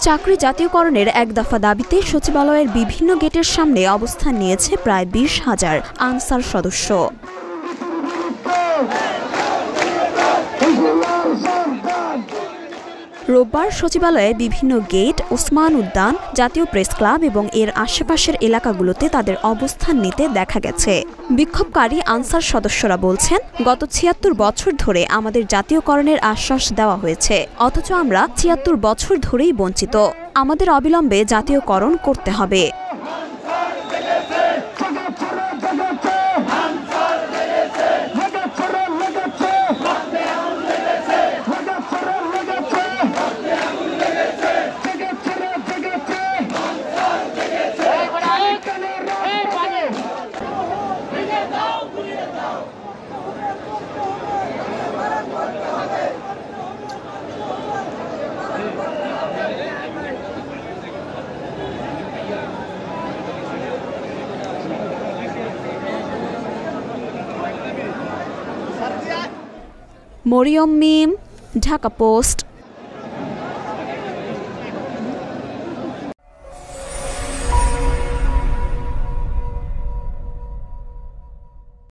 চাকরি জাতীয়করণের এক দফা দাবিতে সচিবালয়ের বিভিন্ন গেটের সামনে অবস্থান নিয়েছে প্রায় 20,000 আনসার সদস্য। রোববার সচিবালয়ে বিভিন্ন গেট, ওসমান উদ্যান, জাতীয় প্রেস ক্লাব এবং এর আশেপাশের এলাকাগুলোতে তাদের অবস্থান নিতে দেখা গেছে। বিক্ষোভকারী আনসার সদস্যরা বলছেন, গত ৭৬ বছর ধরে আমাদের জাতীয়করণের আশ্বাস দেওয়া হয়েছে, অথচ আমরা ৭৬ বছর ধরেই বঞ্চিত। আমাদের অবিলম্বে জাতীয়করণ করতে হবে। মরিয়ম মিম, ঢাকা পোস্ট।